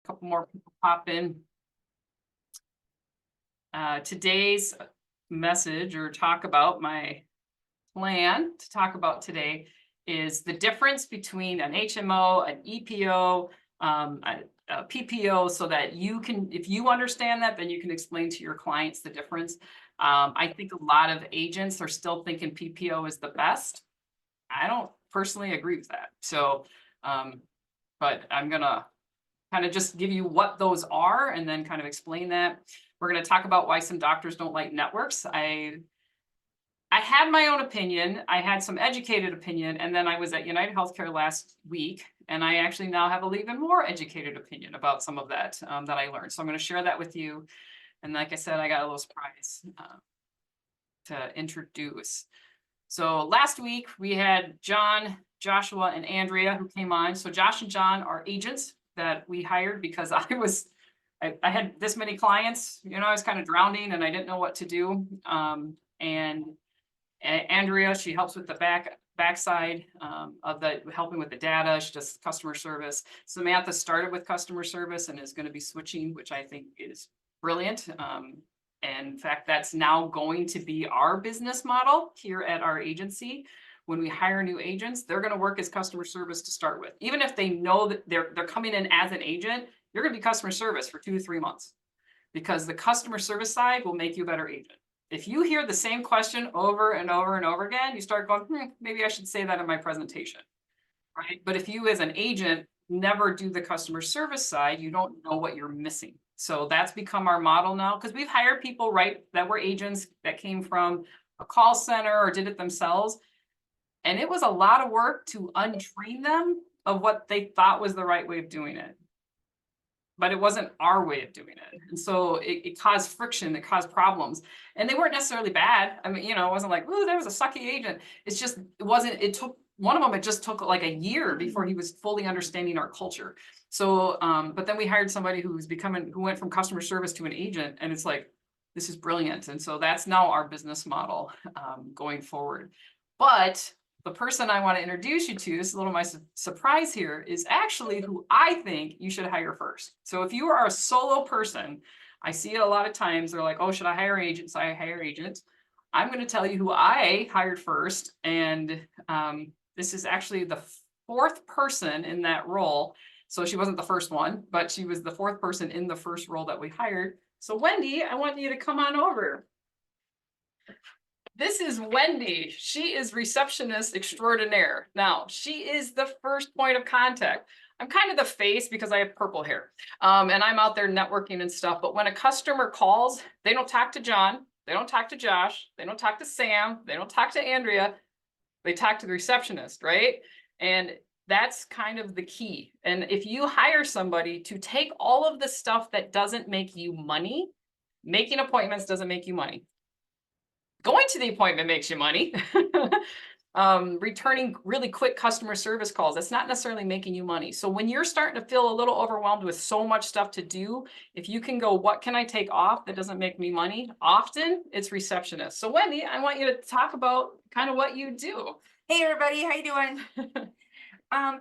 couple more people pop in. Today's message or talk about my plan to talk about today is the difference between an HMO, an EPO, a PPO, so that you can, if you understand that, then you can explain to your clients the difference. I think a lot of agents are still thinking PPO is the best. I don't personally agree with that. So, but I'm gonna kind of just give you what those are and then kind of explain that. We're going to talk about why some doctors don't like networks. I had my own opinion. I had some educated opinion, and then I was at United Healthcare last week, and I actually now have an even more educated opinion about some of that that I learned. So I'm going to share that with you. And like I said, I got a little surprise to introduce. So last week we had John, Joshua, and Andrea who came on. So Josh and John are agents that we hired because I had this many clients, I was kind of drowning and I didn't know what to do. And Andrea, she helps with the backside of the helping with the data. She does customer service. Samantha started with customer service and is going to be switching, which I think is brilliant. And in fact, that's now going to be our business model here at our agency. When we hire new agents, they're going to work as customer service to start with. Even if they know that they're coming in as an agent, you're going to be customer service for 2 to 3 months, because the customer service side will make you a better agent. If you hear the same question over and over and over again, you start going, maybe I should say that in my presentation, right? But if you as an agent never do the customer service side, you don't know what you're missing. So that's become our model now, because we've hired people, right, that were agents that came from a call center or did it themselves. And it was a lot of work to untrain them of what they thought was the right way of doing it. But it wasn't our way of doing it. And so it caused friction, it caused problems. And they weren't necessarily bad. I mean, it wasn't like, oh, that was a sucky agent. It's just, it took, one of them, it just took like a year before he was fully understanding our culture. So, but then we hired somebody who went from customer service to an agent, and it's like, this is brilliant. And so that's now our business model going forward. But the person I want to introduce you to, this is a little my surprise here, is actually who I think you should hire first. So if you are a solo person, I see it a lot of times, they're like, oh, should I hire agents? I hire agents. I'm going to tell you who I hired first. And this is actually the 4th person in that role. So she wasn't the first one, but she was the 4th person in the first role that we hired. So Wendy, I want you to come on over. This is Wendy. She is receptionist extraordinaire. Now, she is the first point of contact. I'm kind of the face because I have purple hair, and I'm out there networking and stuff. But when a customer calls, they don't talk to John, they don't talk to Josh, they don't talk to Sam, they don't talk to Andrea, they talk to the receptionist, right? And that's kind of the key. And if you hire somebody to take all of the stuff that doesn't make you money, making appointments doesn't make you money. Going to the appointment makes you money. Returning really quick customer service calls, that's not necessarily making you money. So when you're starting to feel a little overwhelmed with so much stuff to do, if you can go, what can I take off that doesn't make me money? Often it's receptionist. So Wendy, I want you to talk about kind of what you do. Hey everybody, how you doing?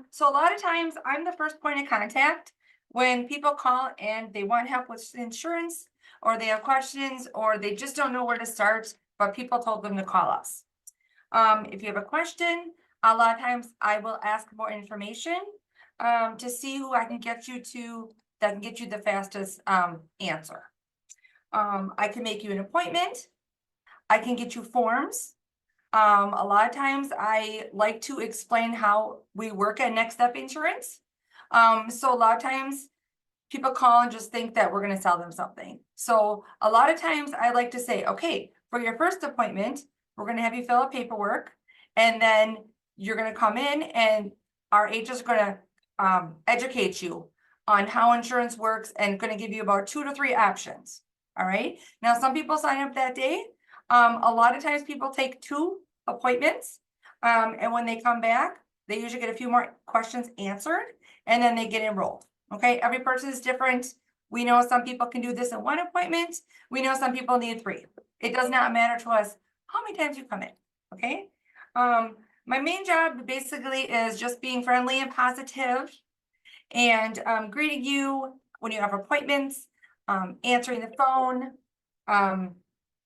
So a lot of times I'm the first point of contact when people call and they want help with insurance, or they have questions, or they just don't know where to start, but people told them to call us. If you have a question, a lot of times I will ask more information to see who I can get you to that can get you the fastest answer. I can make you an appointment. I can get you forms. A lot of times I like to explain how we work at Next Step Insurance. So a lot of times people call and just think that we're going to sell them something. So a lot of times I like to say, okay, for your first appointment, we're going to have you fill out paperwork, and then you're going to come in and our agents are going to educate you on how insurance works and going to give you about 2 to 3 options. All right. Now, some people sign up that day. A lot of times people take 2 appointments, and when they come back, they usually get a few more questions answered, and then they get enrolled. Okay, every person is different. We know some people can do this in 1 appointment. We know some people need 3. It does not matter to us how many times you come in. Okay, my main job basically is just being friendly and positive, and greeting you when you have appointments, answering the phone,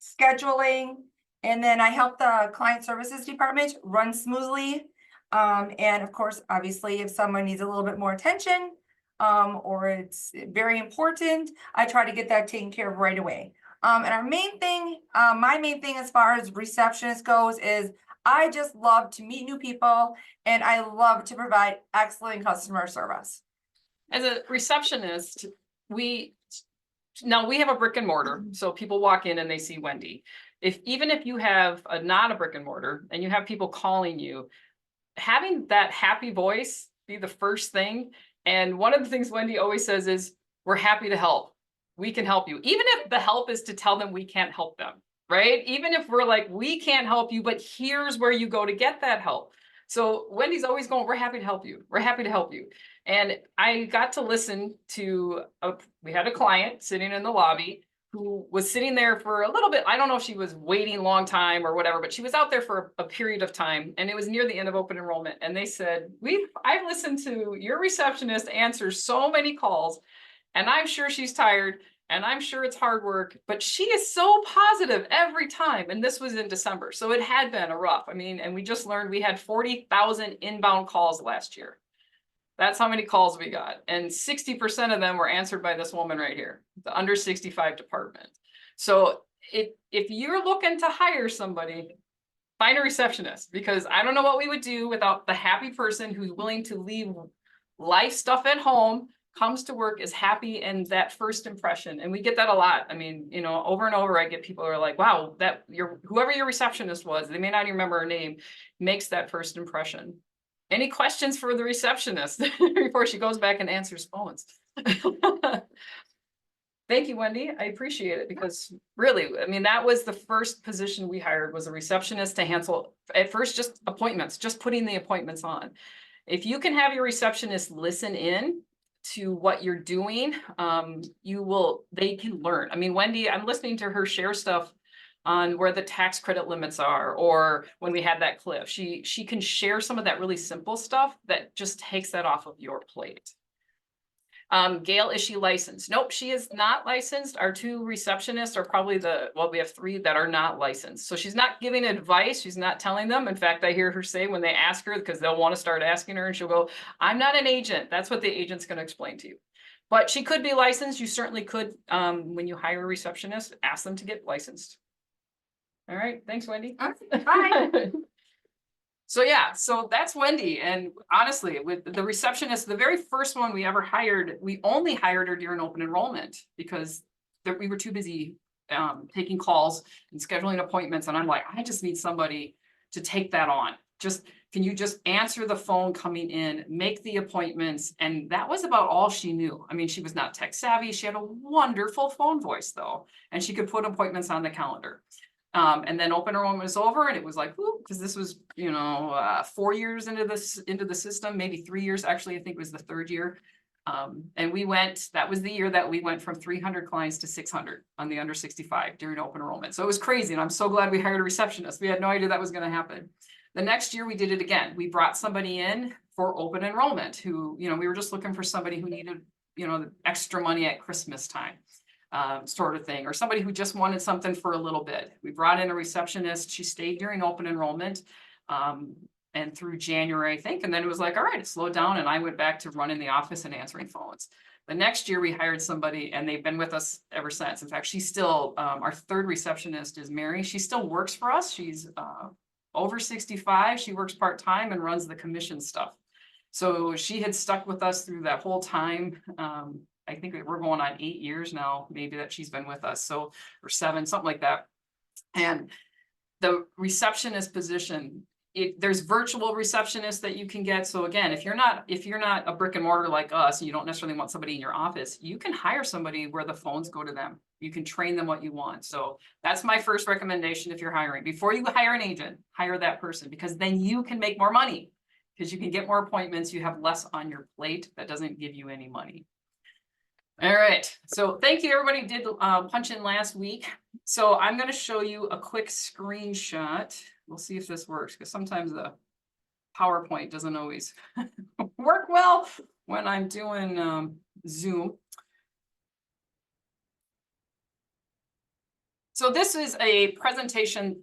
scheduling. And then I help the client services department run smoothly. And of course, obviously, if someone needs a little bit more attention, or it's very important, I try to get that taken care of right away. And our main thing, my main thing as far as receptionist goes is I just love to meet new people and I love to provide excellent customer service. As a receptionist, now we have a brick and mortar, so people walk in and they see Wendy. Even if you have not a brick and mortar and you have people calling you, having that happy voice be the first thing. And one of the things Wendy always says is, we're happy to help. We can help you. Even if the help is to tell them we can't help them, right? Even if we're like, we can't help you, but here's where you go to get that help. So Wendy's always going, we're happy to help you. We're happy to help you. And I got to listen to, we had a client sitting in the lobby who was sitting there for a little bit. I don't know if she was waiting a long time or whatever, but she was out there for a period of time, and it was near the end of open enrollment. And they said, I've listened to your receptionist answer so many calls, and I'm sure she's tired, and I'm sure it's hard work, but she is so positive every time. And this was in December, so it had been a rough. I mean, and we just learned we had 40,000 inbound calls last year. That's how many calls we got. And 60% of them were answered by this woman right here, the under 65 department. So if you're looking to hire somebody, find a receptionist, because I don't know what we would do without the happy person who's willing to leave life stuff at home, comes to work, is happy, and that first impression. And we get that a lot. I mean, you know, over and over, I get people who are like, wow, whoever your receptionist was, they may not even remember her name, makes that first impression. Any questions for the receptionist before she goes back and answers phones? Thank you, Wendy. I appreciate it, because really, I mean, that was the first position we hired, was a receptionist to handle, at first, just appointments, just putting the appointments on. If you can have your receptionist listen in to what you're doing, they can learn. I mean, Wendy, I'm listening to her share stuff on where the tax credit limits are, or when we had that cliff, she can share some of that really simple stuff that just takes that off of your plate. Gail, is she licensed? Nope, she is not licensed. Our two receptionists are probably we have three that are not licensed. So she's not giving advice. She's not telling them. In fact, I hear her say when they ask her, because they'll want to start asking her, and she'll go, I'm not an agent. That's what the agent's going to explain to you. But she could be licensed. You certainly could, when you hire a receptionist, ask them to get licensed. All right. Thanks, Wendy. Bye. So yeah, so that's Wendy. And honestly, with the receptionist, the very first one we ever hired, we only hired her during open enrollment, because we were too busy taking calls and scheduling appointments. And I'm like, I just need somebody to take that on. Can you just answer the phone coming in, make the appointments? And that was about all she knew. I mean, she was not tech savvy. She had a wonderful phone voice though, and she could put appointments on the calendar. And then open enrollment was over, and it was like, because this was, 4 years into the system, maybe 3 years, actually, I think it was the third year. And that was the year that we went from 300 clients to 600 on the under 65 during open enrollment. So it was crazy. And I'm so glad we hired a receptionist. We had no idea that was going to happen. The next year we did it again. We brought somebody in for open enrollment who, we were just looking for somebody who needed, extra money at Christmas time. Sort of thing, or somebody who just wanted something for a little bit. We brought in a receptionist. She stayed during open enrollment and through January, I think. And then it was like, all right, it slowed down, and I went back to running the office and answering phones. The next year we hired somebody, and they've been with us ever since. In fact, she's still, our third receptionist is Mary. She still works for us. She's over 65. She works part-time and runs the commission stuff. So she had stuck with us through that whole time. I think we're going on 8 years now, maybe, that she's been with us. So, or 7, something like that. And the receptionist position, there's virtual receptionists that you can get. So again, if you're not a brick and mortar like us, and you don't necessarily want somebody in your office, you can hire somebody where the phones go to them. You can train them what you want. So that's my first recommendation. If you're hiring, before you hire an agent, hire that person, because then you can make more money, because you can get more appointments. You have less on your plate. That doesn't give you any money. All right, so thank you, everybody did punch in last week. So I'm going to show you a quick screenshot. We'll see if this works, because sometimes the PowerPoint doesn't always work well when I'm doing Zoom. So this is a presentation,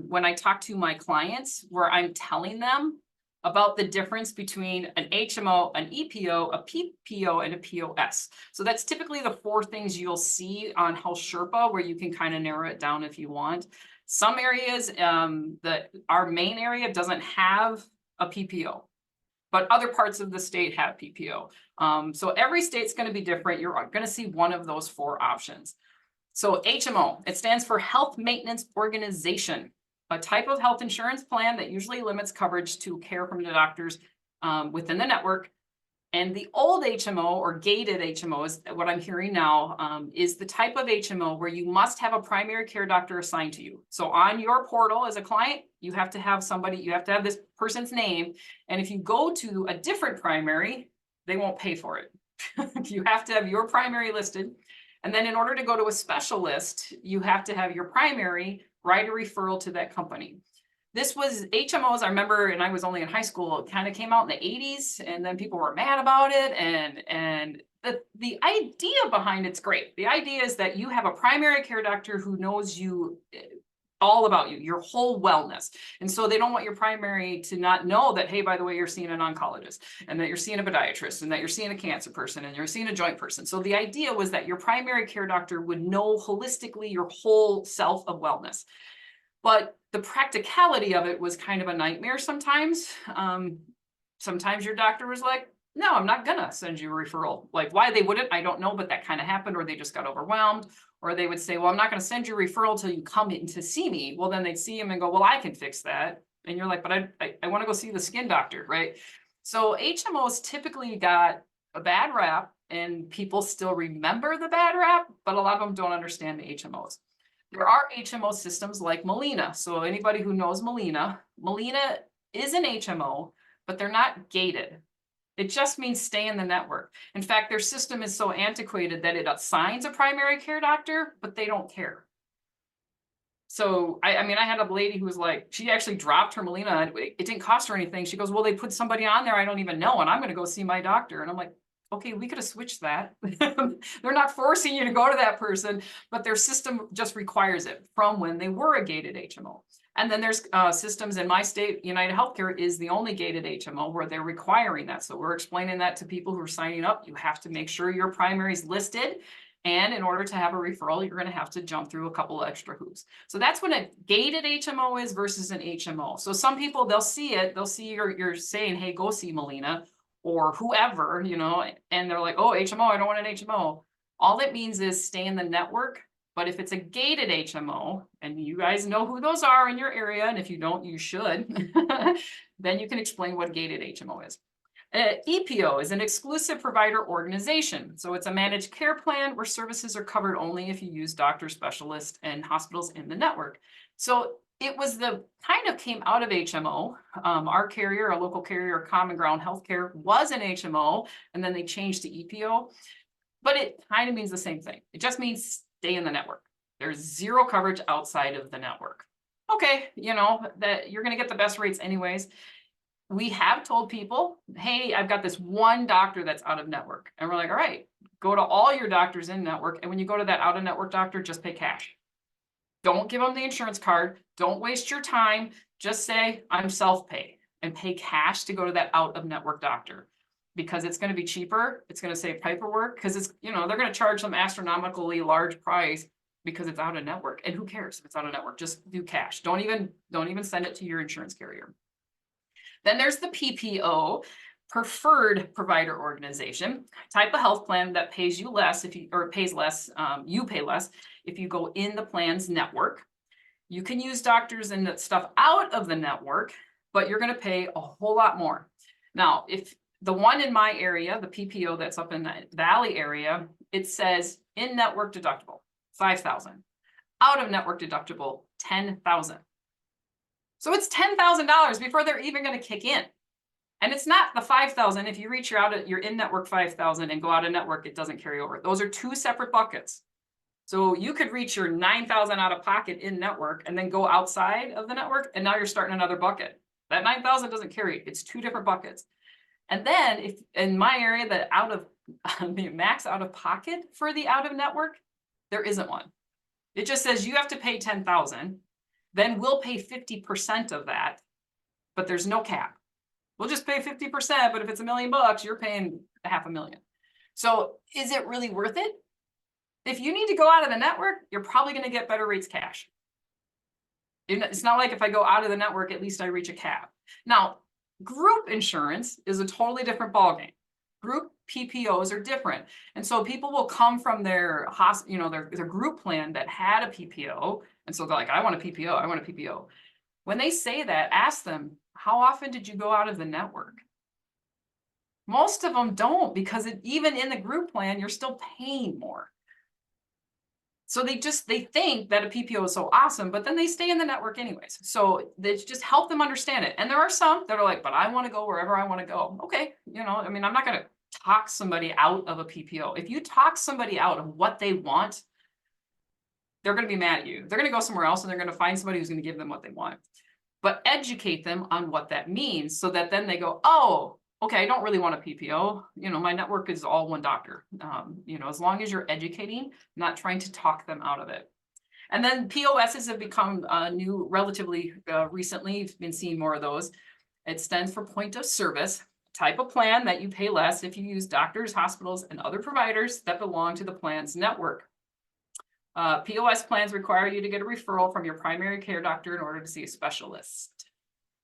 when I talk to my clients, where I'm telling them about the difference between an HMO, an EPO, a PPO, and a POS. So that's typically the 4 things you'll see on Health Sherpa, where you can kind of narrow it down if you want. Some areas, our main area doesn't have a PPO, but other parts of the state have PPO. So every state's going to be different. You're going to see one of those 4 options. So HMO, it stands for Health Maintenance Organization, a type of health insurance plan that usually limits coverage to care from the doctors within the network. And the old HMO or gated HMO is what I'm hearing now, is the type of HMO where you must have a primary care doctor assigned to you. So on your portal as a client, you have to have somebody, you have to have this person's name. And if you go to a different primary, they won't pay for it. You have to have your primary listed. And then in order to go to a specialist, you have to have your primary write a referral to that company. This was HMOs, I remember, and I was only in high school, it kind of came out in the 80s, and then people were mad about it. And the idea behind it's great. The idea is that you have a primary care doctor who knows you all about you, your whole wellness. And so they don't want your primary to not know that, hey, by the way, you're seeing an oncologist, and that you're seeing a podiatrist, and that you're seeing a cancer person, and you're seeing a joint person. So the idea was that your primary care doctor would know holistically your whole self of wellness. But the practicality of it was kind of a nightmare sometimes. Sometimes your doctor was like, no, I'm not gonna send you a referral. Like, why they wouldn't, I don't know, but that kind of happened, or they just got overwhelmed. Or they would say, well, I'm not gonna send you a referral till you come in to see me. Well, then they'd see him and go, well, I can fix that. And you're like, but I wanna go see the skin doctor, right? So HMOs typically got a bad rap, and people still remember the bad rap, but a lot of them don't understand the HMOs. There are HMO systems like Molina. So anybody who knows Molina is an HMO, but they're not gated. It just means stay in the network. In fact, their system is so antiquated that it assigns a primary care doctor, but they don't care. So I mean, I had a lady who was like, she actually dropped her Molina. It didn't cost her anything. She goes, well, they put somebody on there I don't even know, and I'm going to go see my doctor. And I'm like, okay, we could have switched that. They're not forcing you to go to that person, but their system just requires it from when they were a gated HMO. And then there's systems in my state, United Healthcare is the only gated HMO where they're requiring that. So we're explaining that to people who are signing up. You have to make sure your primary is listed. And in order to have a referral, you're going to have to jump through a couple of extra hoops. So that's what a gated HMO is versus an HMO. So some people, they'll see it, they'll see you're saying, hey, go see Molina or whoever, and they're like, oh, HMO, I don't want an HMO. All it means is stay in the network. But if it's a gated HMO, and you guys know who those are in your area, and if you don't, you should, then you can explain what gated HMO is. EPO is an exclusive provider organization. So it's a managed care plan where services are covered only if you use doctors, specialists, and hospitals in the network. So it was kind of came out of HMO. Our carrier, our local carrier, Common Ground Healthcare, was an HMO, and then they changed to EPO. But it kind of means the same thing. It just means stay in the network. There's zero coverage outside of the network. Okay, that you're going to get the best rates anyways. We have told people, hey, I've got this one doctor that's out of network. And we're like, all right, go to all your doctors in network. And when you go to that out of network doctor, just pay cash. Don't give them the insurance card. Don't waste your time. Just say, I'm self-pay, and pay cash to go to that out of network doctor, because it's going to be cheaper. It's going to save paperwork, because it's, they're going to charge some astronomically large price because it's out of network. And who cares if it's out of network? Just do cash. Don't even send it to your insurance carrier. Then there's the PPO, preferred provider organization, type of health plan that pays you less pays less, you pay less if you go in the plan's network. You can use doctors and stuff out of the network, but you're going to pay a whole lot more. Now, if the one in my area, the PPO that's up in the Valley area, it says in network deductible, $5,000, out of network deductible, $10,000. So it's $10,000 before they're even going to kick in. And it's not the $5,000. If you reach your in-network $5,000 and go out of network, it doesn't carry over. Those are 2 separate buckets. So you could reach your $9,000 out of pocket in network and then go outside of the network, and now you're starting another bucket. That $9,000 doesn't carry. It's 2 different buckets. And then if in my area, the max out of pocket for the out of network, there isn't one. It just says you have to pay 10,000, then we'll pay 50% of that, but there's no cap. We'll just pay 50%, but if it's $1 million, you're paying $500,000. So is it really worth it? If you need to go out of the network, you're probably going to get better rates cash. It's not like if I go out of the network, at least I reach a cap. Now, group insurance is a totally different ballgame. Group PPOs are different. And so people will come from their their group plan that had a PPO. And so they're like, I want a PPO, I want a PPO. When they say that, ask them, how often did you go out of the network? Most of them don't, because even in the group plan, you're still paying more. So they think that a PPO is so awesome, but then they stay in the network anyways. So they just help them understand it. And there are some that are like, but I want to go wherever I want to go. Okay. I mean, I'm not going to talk somebody out of a PPO. If you talk somebody out of what they want, they're going to be mad at you. They're going to go somewhere else and they're going to find somebody who's going to give them what they want. But educate them on what that means so that then they go, oh, okay, I don't really want a PPO. My network is all one doctor. As long as you're educating, not trying to talk them out of it. And then POSs have become new relatively recently. You've been seeing more of those. It stands for point of service, type of plan that you pay less if you use doctors, hospitals, and other providers that belong to the plan's network. POS plans require you to get a referral from your primary care doctor in order to see a specialist.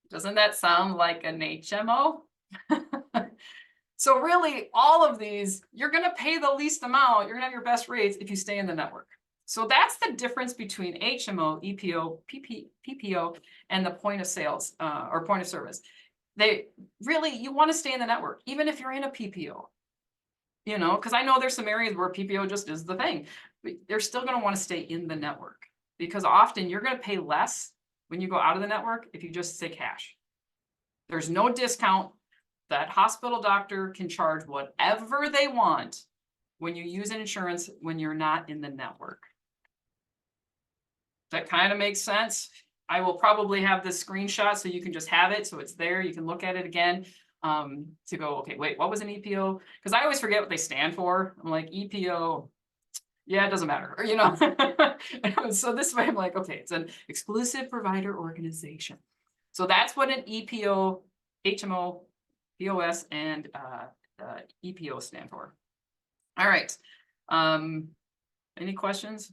Doesn't that sound like an HMO? So really, all of these, you're going to pay the least amount. You're going to have your best rates if you stay in the network. So that's the difference between HMO, EPO, PPO, and the point of sales or point of service. You want to stay in the network, even if you're in a PPO. Because I know there's some areas where PPO just is the thing, but they're still going to want to stay in the network, because often you're going to pay less when you go out of the network if you just say cash. There's no discount. That hospital doctor can charge whatever they want when you use an insurance when you're not in the network. That kind of makes sense. I will probably have this screenshot so you can just have it. So it's there. You can look at it again to go, okay, wait, what was an EPO? Because I always forget what they stand for. I'm like, EPO. Yeah, it doesn't matter. So this way I'm like, okay, it's an exclusive provider organization. So that's what an EPO, HMO, POS, and EPO stand for. All right. Any questions?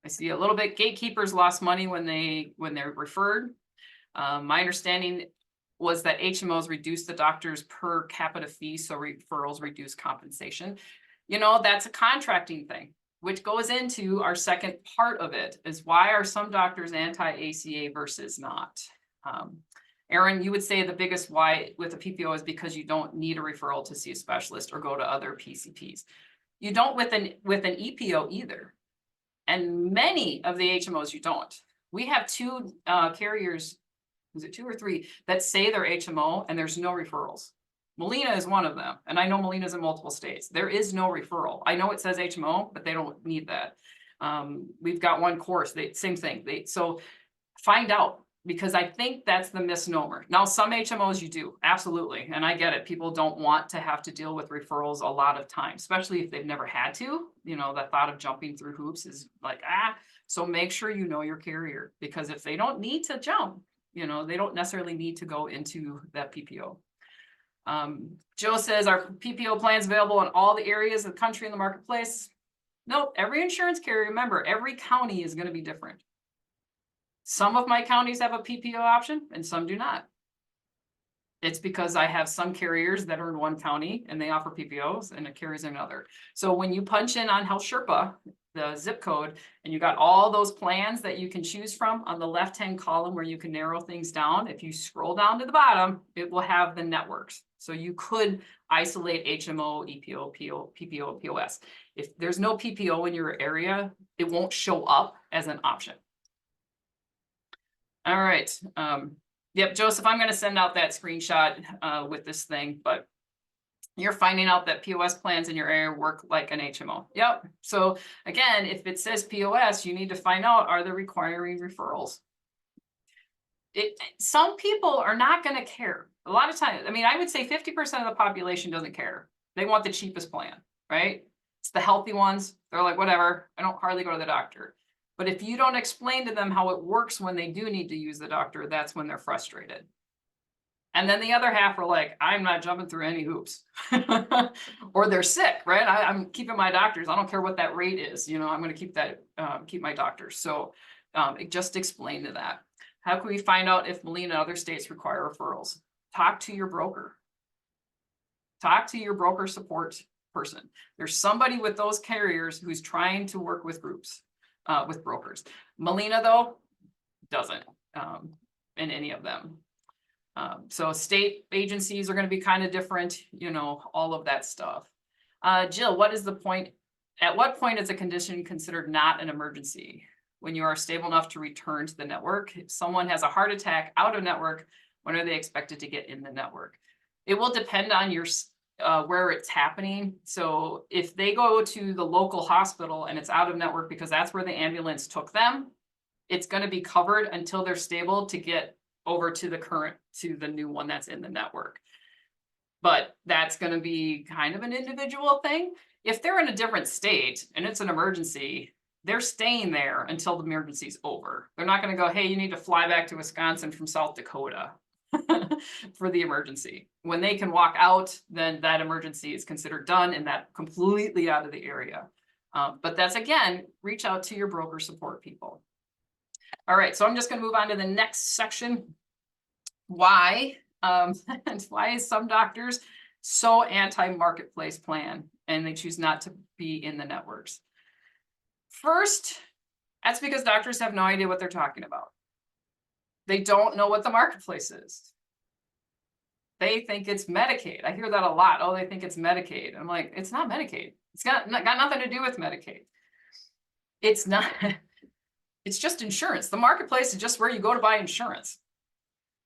I see a little bit. Gatekeepers lost money when they're referred. My understanding was that HMOs reduced the doctor's per capita fee, so referrals reduce compensation. That's a contracting thing, which goes into our second part of it, is why are some doctors anti-ACA versus not? Aaron, you would say the biggest why with a PPO is because you don't need a referral to see a specialist or go to other PCPs. You don't with an EPO either. And many of the HMOs you don't. We have two carriers, is it 2 or 3, that say they're HMO and there's no referrals. Molina is one of them. And I know Molina's in multiple states. There is no referral. I know it says HMO, but they don't need that. We've got one course, same thing. So find out, because I think that's the misnomer. Now, some HMOs you do, absolutely. And I get it. People don't want to have to deal with referrals a lot of times, especially if they've never had to. The thought of jumping through hoops is like, so make sure you know your carrier, because if they don't need to jump, they don't necessarily need to go into that PPO. Joe says, are PPO plans available in all the areas of the country in the marketplace? Nope. Every insurance carrier, remember, every county is going to be different. Some of my counties have a PPO option and some do not. It's because I have some carriers that are in one county and they offer PPOs, and it carries another. So when you punch in on Health Sherpa, the zip code, and you got all those plans that you can choose from on the left-hand column where you can narrow things down, if you scroll down to the bottom, it will have the networks. So you could isolate HMO, EPO, PPO, POS. If there's no PPO in your area, it won't show up as an option. All right. Yep, Joseph, I'm going to send out that screenshot with this thing, but you're finding out that POS plans in your area work like an HMO. Yep. So again, if it says POS, you need to find out, are they requiring referrals? Some people are not going to care. A lot of times, I mean, I would say 50% of the population doesn't care. They want the cheapest plan, right? It's the healthy ones. They're like, whatever, I don't hardly go to the doctor. But if you don't explain to them how it works when they do need to use the doctor, that's when they're frustrated. And then the other half are like, I'm not jumping through any hoops. Or they're sick, right? I'm keeping my doctors. I don't care what that rate is. I'm going to keep that, keep my doctors. So just explain to that. How can we find out if Molina and other states require referrals? Talk to your broker. Talk to your broker support person. There's somebody with those carriers who's trying to work with groups, with brokers. Molina, though, doesn't in any of them. So state agencies are going to be kind of different, all of that stuff. Jill, what is the point? At what point is a condition considered not an emergency? When you are stable enough to return to the network? If someone has a heart attack out of network, when are they expected to get in the network? It will depend on your where it's happening. So if they go to the local hospital and it's out of network because that's where the ambulance took them, it's going to be covered until they're stable to get over to the new one that's in the network. But that's going to be kind of an individual thing. If they're in a different state and it's an emergency, they're staying there until the emergency's over. They're not going to go, hey, you need to fly back to Wisconsin from South Dakota for the emergency. When they can walk out, then that emergency is considered done and that completely out of the area. But that's, again, reach out to your broker support people. All right, so I'm just going to move on to the next section. Why? And why is some doctors so anti-marketplace plan and they choose not to be in the networks? First, that's because doctors have no idea what they're talking about. They don't know what the marketplace is. They think it's Medicaid. I hear that a lot. Oh, they think it's Medicaid. I'm like, it's not Medicaid. It's got nothing to do with Medicaid. It's not. It's just insurance. The marketplace is just where you go to buy insurance.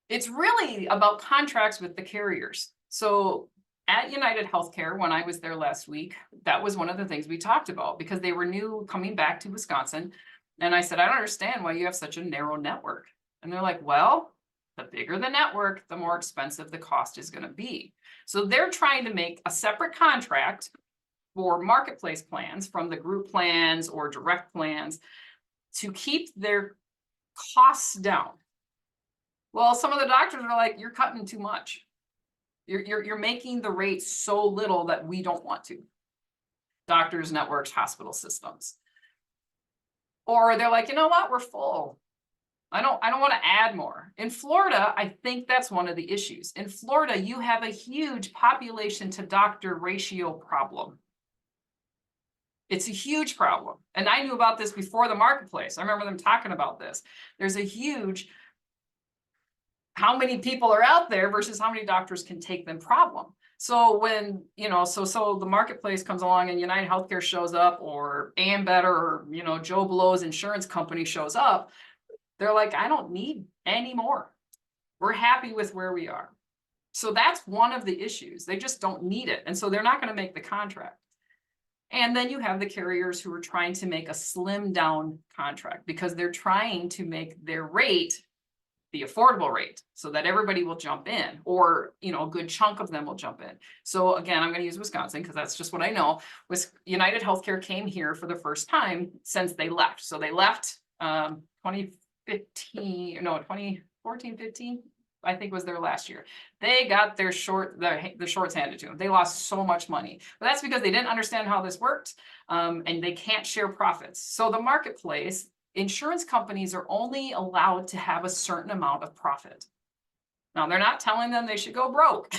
It's really about contracts with the carriers. So at United Healthcare, when I was there last week, that was one of the things we talked about because they were new coming back to Wisconsin. And I said, I don't understand why you have such a narrow network. And they're like, well, the bigger the network, the more expensive the cost is going to be. So they're trying to make a separate contract for marketplace plans from the group plans or direct plans to keep their costs down. Well, some of the doctors are like, you're cutting too much. You're making the rate so little that we don't want to. Doctors, networks, hospital systems. Or they're like, you know what, we're full. I don't want to add more. In Florida, I think that's one of the issues. In Florida, you have a huge population to doctor ratio problem. It's a huge problem. And I knew about this before the marketplace. I remember them talking about this. There's a huge, how many people are out there versus how many doctors can take them problem. So when, so the marketplace comes along and United Healthcare shows up or Ambetter or, Joe Blow's insurance company shows up, they're like, I don't need any more. We're happy with where we are. So that's one of the issues. They just don't need it. And so they're not going to make the contract. And then you have the carriers who are trying to make a slim down contract because they're trying to make their rate the affordable rate so that everybody will jump in, or a good chunk of them will jump in. So again, I'm going to use Wisconsin because that's just what I know. United Healthcare came here for the first time since they left. So they left 2014, 15, I think was their last year. They got their the shorts handed to them. They lost so much money, but that's because they didn't understand how this worked, and they can't share profits. So the marketplace, insurance companies are only allowed to have a certain amount of profit. Now, they're not telling them they should go broke.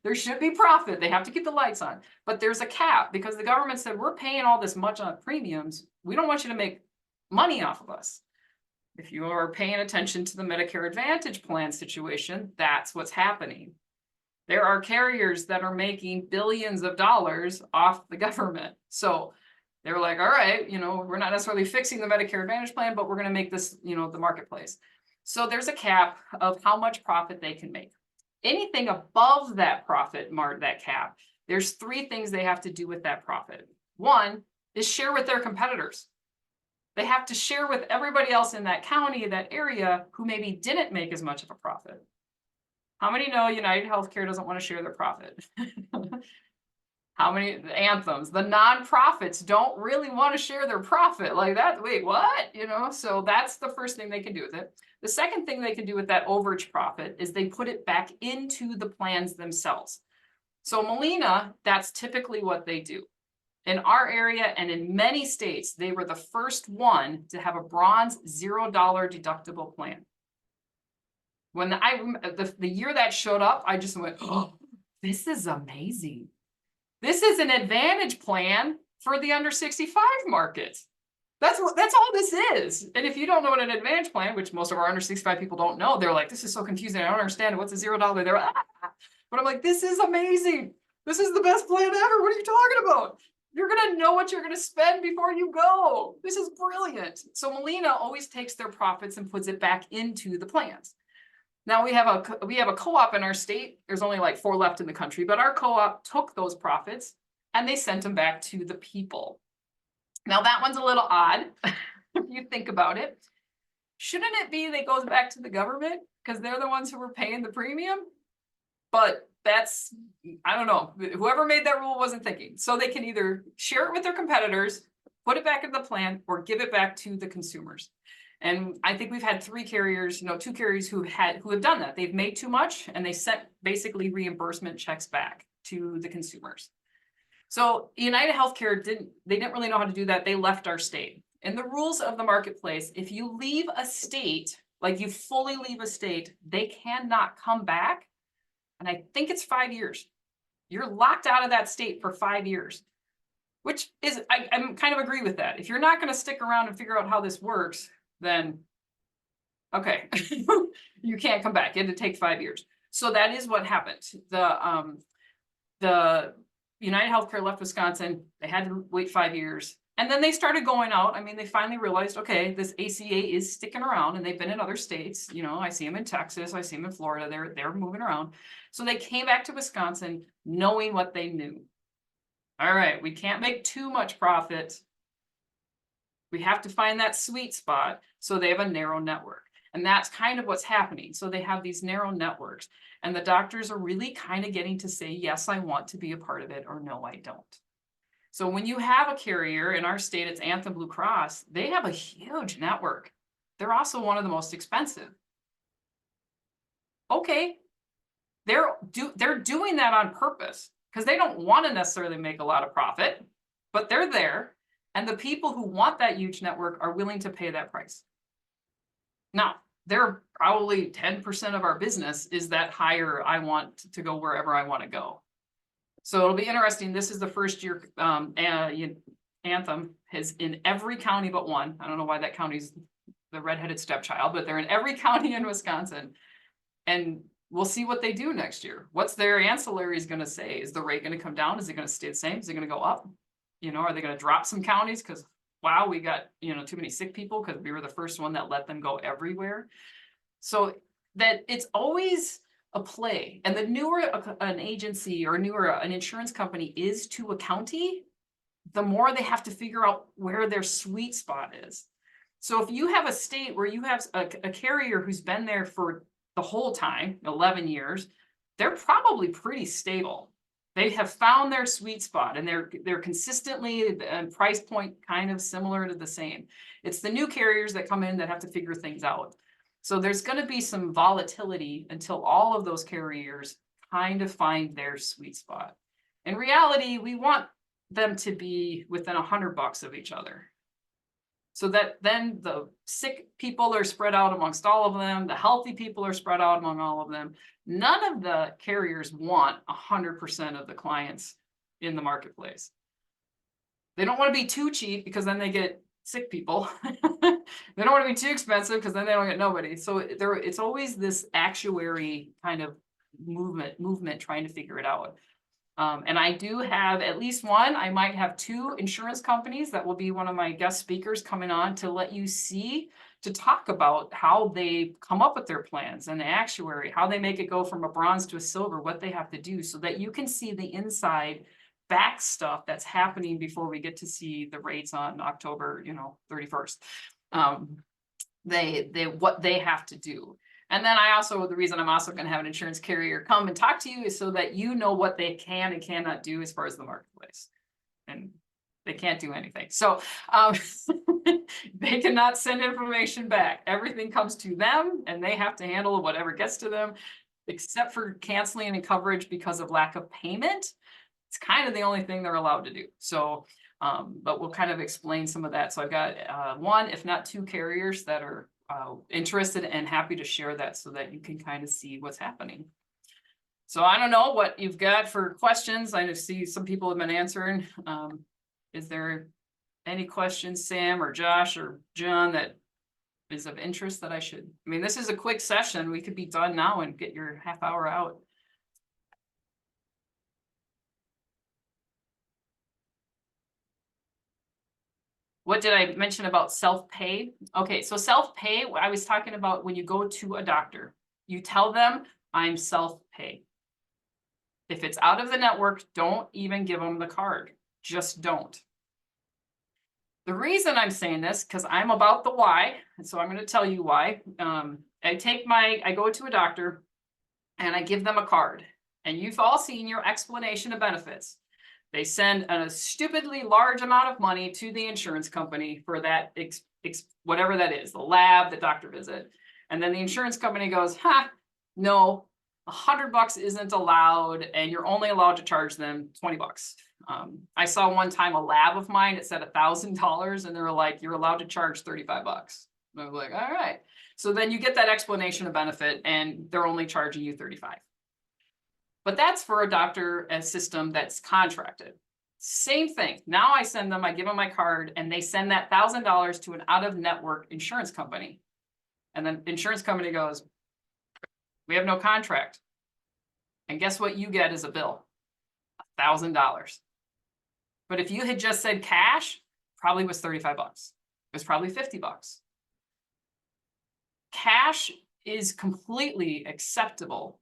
There should be profit. They have to keep the lights on, but there's a cap because the government said, we're paying all this much on premiums. We don't want you to make money off of us. If you are paying attention to the Medicare Advantage plan situation, that's what's happening. There are carriers that are making billions of dollars off the government. So they're like, all right, we're not necessarily fixing the Medicare Advantage plan, but we're going to make this, the marketplace. So there's a cap of how much profit they can make. Anything above that profit mark, that cap, there's 3 things they have to do with that profit. One is share with their competitors. They have to share with everybody else in that county, that area, who maybe didn't make as much of a profit. How many know United Healthcare doesn't want to share their profit? How many Anthems, the nonprofits don't really want to share their profit like that. Wait, what? So that's the first thing they can do with it. The second thing they can do with that overage profit is they put it back into the plans themselves. So Molina, that's typically what they do. In our area and in many states, they were the first one to have a bronze $0 deductible plan. When the year that showed up, I just went, oh, this is amazing. This is an advantage plan for the under 65 market. That's all this is. And if you don't know what an advantage plan, which most of our under 65 people don't know, they're like, this is so confusing. I don't understand. What's a $0? They're like, ah. But I'm like, this is amazing. This is the best plan ever. What are you talking about? You're going to know what you're going to spend before you go. This is brilliant. So Molina always takes their profits and puts it back into the plans. Now we have a co-op in our state. There's only like 4 left in the country, but our co-op took those profits and they sent them back to the people. Now that one's a little odd if you think about it. Shouldn't it be that goes back to the government because they're the ones who were paying the premium? But that's, I don't know, whoever made that rule wasn't thinking. So they can either share it with their competitors, put it back in the plan, or give it back to the consumers. And I think we've had 3 carriers, 2 carriers who have done that. They've made too much and they sent basically reimbursement checks back to the consumers. So United Healthcare didn't really know how to do that. They left our state. In the rules of the marketplace, if you leave a state, like you fully leave a state, they cannot come back. And I think it's 5 years. You're locked out of that state for 5 years, which is, I'm kind of agree with that. If you're not going to stick around and figure out how this works, then okay, you can't come back. It had to take 5 years. So that is what happened. The United Healthcare left Wisconsin. They had to wait 5 years. And then they started going out. I mean, they finally realized, okay, this ACA is sticking around and they've been in other states. I see them in Texas. I see them in Florida. They're moving around. So they came back to Wisconsin knowing what they knew. All right, we can't make too much profit. We have to find that sweet spot. So they have a narrow network. And that's kind of what's happening. So they have these narrow networks and the doctors are really kind of getting to say, yes, I want to be a part of it, or no, I don't. So when you have a carrier in our state, it's Anthem Blue Cross, they have a huge network. They're also one of the most expensive. Okay, they're doing that on purpose because they don't want to necessarily make a lot of profit, but they're there. And the people who want that huge network are willing to pay that price. Now, they're probably 10% of our business is that higher, I want to go wherever I want to go. So it'll be interesting. This is the first year Anthem has in every county but one. I don't know why that county's the redheaded stepchild, but they're in every county in Wisconsin. And we'll see what they do next year. What's their ancillaries going to say? Is the rate going to come down? Is it going to stay the same? Is it going to go up? Are they going to drop some counties because, wow, we got, too many sick people because we were the first one that let them go everywhere. So that it's always a play. And the newer an agency or newer an insurance company is to a county, the more they have to figure out where their sweet spot is. So if you have a state where you have a carrier who's been there for the whole time, 11 years, they're probably pretty stable. They have found their sweet spot and they're consistently and price point kind of similar to the same. It's the new carriers that come in that have to figure things out. So there's going to be some volatility until all of those carriers kind of find their sweet spot. In reality, we want them to be within $100 of each other. So that then the sick people are spread out amongst all of them. The healthy people are spread out among all of them. None of the carriers want 100% of the clients in the marketplace. They don't want to be too cheap because then they get sick people. They don't want to be too expensive because then they don't get nobody. So it's always this actuary kind of movement trying to figure it out. And I do have at least one, I might have 2 insurance companies that will be one of my guest speakers coming on to let you see, to talk about how they come up with their plans and the actuary, how they make it go from a bronze to a silver, what they have to do so that you can see the inside back stuff that's happening before we get to see the rates on October, 31st. What they have to do. And then the reason I'm also gonna have an insurance carrier come and talk to you is so that you know what they can and cannot do as far as the marketplace. And they can't do anything. So, they cannot send information back. Everything comes to them and they have to handle whatever gets to them, except for canceling any coverage because of lack of payment. It's kind of the only thing they're allowed to do. So, but we'll kind of explain some of that. So I've got one, if not two carriers that are interested and happy to share that so that you can kind of see what's happening. So I don't know what you've got for questions. I just see some people have been answering. Is there any questions, Sam or Josh or John, that is of interest that I should? I mean, this is a quick session. We could be done now and get your half hour out. What did I mention about self-pay? Okay, so self-pay, I was talking about when you go to a doctor, you tell them I'm self-pay. If it's out of the network, don't even give them the card. Just don't. The reason I'm saying this, because I'm about the why, and so I'm going to tell you why. I go to a doctor and I give them a card, and you've all seen your explanation of benefits. They send a stupidly large amount of money to the insurance company for that, whatever that is, the lab, the doctor visit. And then the insurance company goes, ha, no, $100 isn't allowed, and you're only allowed to charge them $20. I saw one time a lab of mine, it said $1,000, and they were like, you're allowed to charge $35. And I was like, all right. So then you get that explanation of benefit, and they're only charging you $35. But that's for a doctor and system that's contracted. Same thing. Now I give them my card, and they send that $1,000 to an out-of-network insurance company. And then the insurance company goes, we have no contract. And guess what you get is a bill? $1,000. But if you had just said cash, probably was $35. It was probably $50. Cash is completely acceptable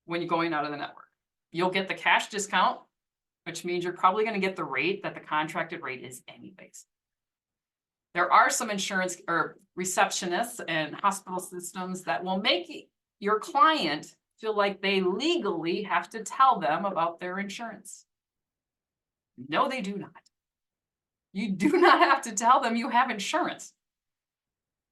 when you're going out of the network. You'll get the cash discount, which means you're probably going to get the rate that the contracted rate is anyways. There are some insurance or receptionists and hospital systems that will make your client feel like they legally have to tell them about their insurance. No, they do not. You do not have to tell them you have insurance.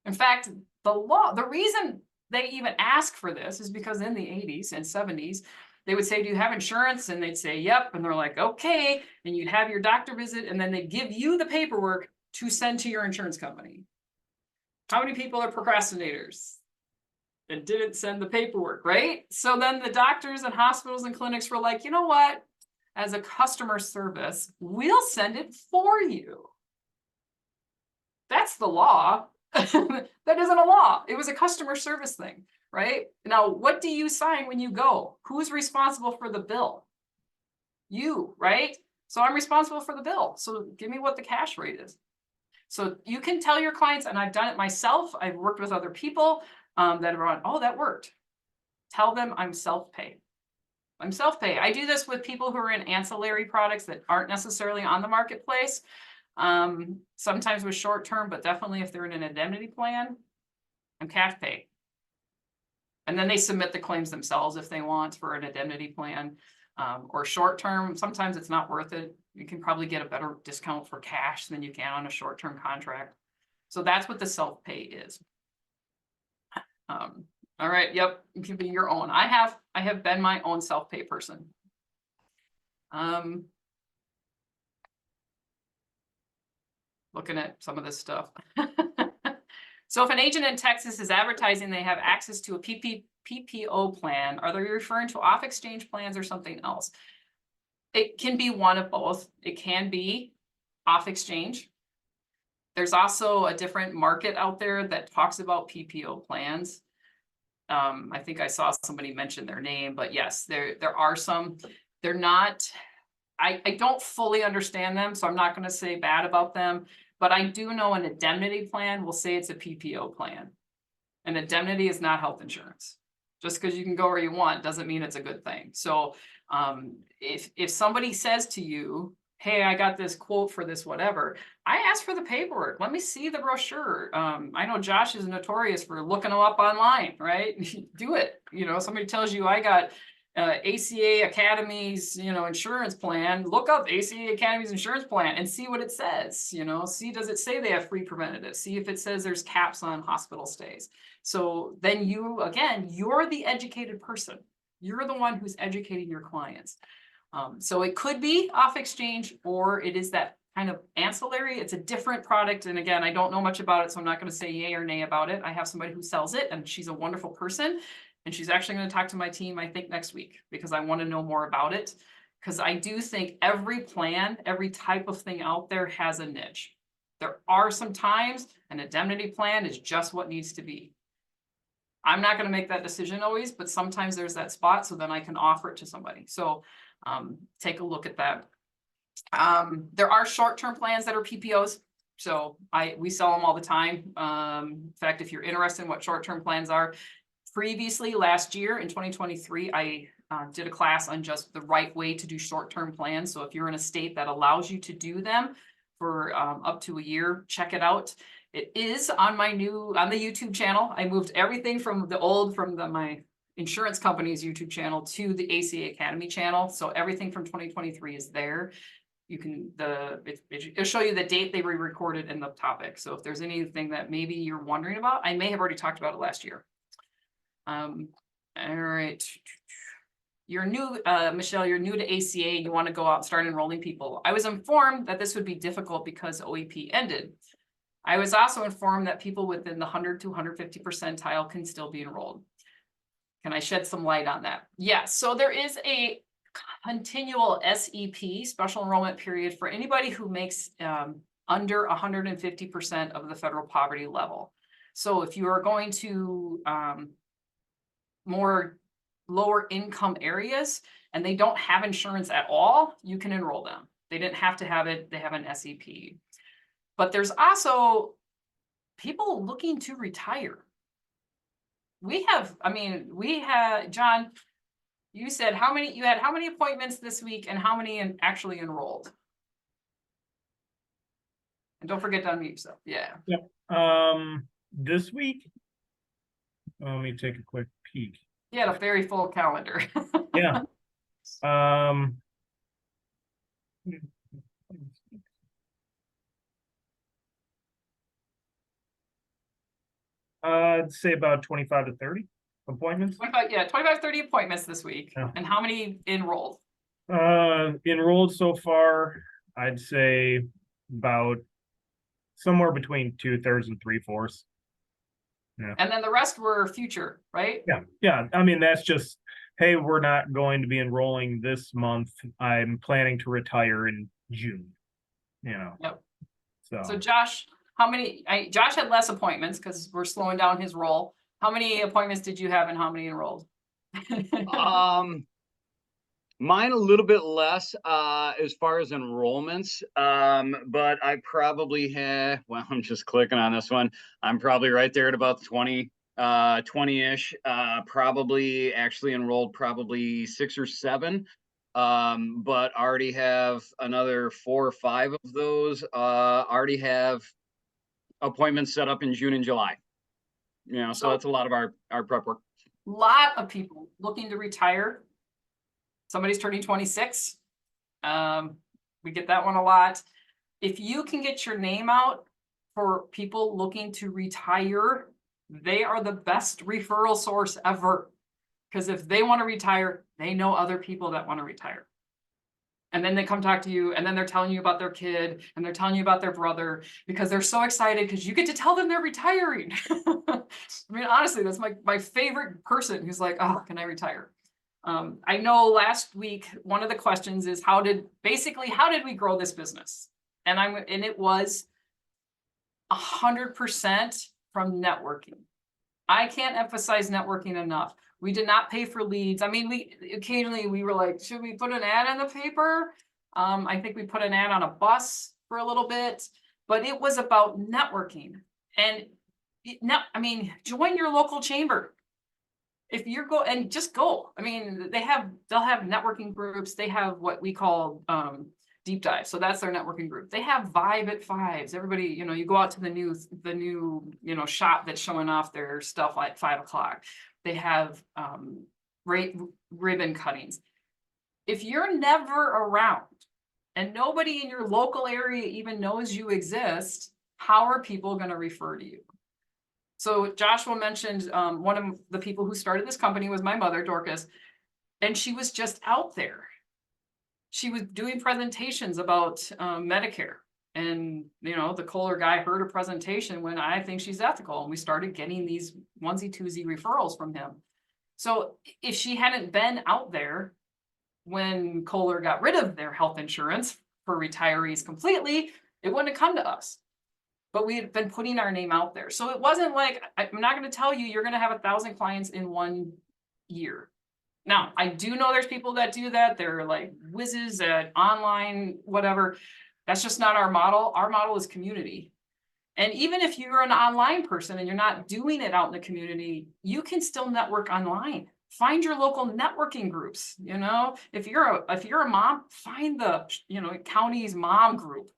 In fact, the reason they even ask for this is because in the 80s and 70s, they would say, do you have insurance? And they'd say, yep. And they're like, okay. And you'd have your doctor visit, and then they'd give you the paperwork to send to your insurance company. How many people are procrastinators and didn't send the paperwork, right? So then the doctors and hospitals and clinics were like, you know what? As a customer service, we'll send it for you. That's the law. That isn't a law. It was a customer service thing, right? Now, what do you sign when you go? Who's responsible for the bill? You, right? So I'm responsible for the bill. So give me what the cash rate is. So you can tell your clients, and I've done it myself. I've worked with other people that are on, oh, that worked. Tell them I'm self-pay. I'm self-pay. I do this with people who are in ancillary products that aren't necessarily on the marketplace. Sometimes with short-term, but definitely if they're in an indemnity plan, I'm cash pay. And then they submit the claims themselves if they want for an indemnity plan, or short-term. Sometimes it's not worth it. You can probably get a better discount for cash than you can on a short-term contract. So that's what the self-pay is. All right. Yep. You can be your own. I have been my own self-pay person. Looking at some of this stuff. So if an agent in Texas is advertising they have access to a PPO plan, are they referring to off exchange plans or something else? It can be one of both. It can be off exchange. There's also a different market out there that talks about PPO plans. I think I saw somebody mention their name, but yes, there are some. They're not, I don't fully understand them, so I'm not going to say bad about them, but I do know an indemnity plan will say it's a PPO plan. An indemnity is not health insurance. Just because you can go where you want doesn't mean it's a good thing. So if somebody says to you, hey, I got this quote for this, whatever. I ask for the paperwork. Let me see the brochure. I know Josh is notorious for looking them up online, right? Do it. You know, somebody tells you I got ACA Academy's, you know, insurance plan. Look up ACA Academy's insurance plan and see what it says. You know, see, does it say they have free preventative? See if it says there's caps on hospital stays. So then you, again, you're the educated person. You're the one who's educating your clients. So it could be off exchange, or it is that kind of ancillary. It's a different product. And again, I don't know much about it, so I'm not going to say yay or nay about it. I have somebody who sells it, and she's a wonderful person. And she's actually going to talk to my team, I think, next week, because I want to know more about it. Because I do think every plan, every type of thing out there has a niche. There are some times an indemnity plan is just what needs to be. I'm not going to make that decision always, but sometimes there's that spot, so then I can offer it to somebody. So take a look at that. There are short-term plans that are PPOs. So we sell them all the time. In fact, if you're interested in what short-term plans are, previously last year in 2023, I did a class on just the right way to do short-term plans. So if you're in a state that allows you to do them for up to a year, check it out. It is on my on the YouTube channel. I moved everything from my insurance company's YouTube channel to the ACA Academy channel. So everything from 2023 is there. You can, it'll show you the date they were recorded in the topic. So if there's anything that maybe you're wondering about, I may have already talked about it last year. All right. You're new, Michelle, you're new to ACA and you want to go out and start enrolling people. I was informed that this would be difficult because OEP ended. I was also informed that people within the 100 to 150 percentile can still be enrolled. Can I shed some light on that? Yes. So there is a continual SEP, special enrollment period, for anybody who makes under 150% of the federal poverty level. So if you are going to more lower income areas and they don't have insurance at all, you can enroll them. They didn't have to have it. They have an SEP. But there's also people looking to retire. We had, John, you said you had how many appointments this week and how many actually enrolled? And don't forget to unmute yourself. Yeah. Yep. This week, let me take a quick peek. You had a very full calendar. Yeah. I'd say about 25 to 30 appointments. 25, 30 appointments this week. Yeah. And how many enrolled? Enrolled so far, I'd say about somewhere between 2/3 and 3/4. Yeah. And then the rest were future, right? Yeah. Yeah. I mean, that's just, hey, we're not going to be enrolling this month. I'm planning to retire in June. You know. Yep. So Josh, Josh had less appointments because we're slowing down his role. How many appointments did you have and how many enrolled? Mine a little bit less as far as enrollments, but I probably have, well, I'm just clicking on this one. I'm probably right there at about 20-ish, probably actually enrolled probably 6 or 7, but already have another 4 or 5 of those, already have appointments set up in June and July. You know, so that's a lot of our prep work. A lot of people looking to retire. Somebody's turning 26. We get that one a lot. If you can get your name out for people looking to retire, they are the best referral source ever. Because if they want to retire, they know other people that want to retire. And then they come talk to you and then they're telling you about their kid and they're telling you about their brother because they're so excited because you get to tell them they're retiring. I mean, honestly, that's my favorite person who's like, oh, can I retire? I know last week, one of the questions is how did we grow this business? And it was 100% from networking. I can't emphasize networking enough. We did not pay for leads. I mean, occasionally we were like, should we put an ad in the paper? I think we put an ad on a bus for a little bit, but it was about networking. And join your local chamber. If you're just go. I mean, they'll have networking groups. They have what we call deep dive. So that's their networking group. They have Vibe at Fives. Everybody, you go out to the new, shop that's showing off their stuff like 5 o'clock. They have ribbon cuttings. If you're never around and nobody in your local area even knows you exist, how are people going to refer to you? So Joshua mentioned one of the people who started this company was my mother, Dorcas, and she was just out there. She was doing presentations about Medicare. And, the Kohler guy heard a presentation when I think she's ethical, and we started getting these onesie twosie referrals from him. So if she hadn't been out there when Kohler got rid of their health insurance for retirees completely, it wouldn't have come to us. But we had been putting our name out there. So it wasn't like, I'm not going to tell you, you're going to have 1,000 clients in 1 year. Now, I do know there's people that do that. They're like whizzes at online, whatever. That's just not our model. Our model is community. And even if you're an online person and you're not doing it out in the community, you can still network online. Find your local networking groups. If you're a mom, find the county's mom group.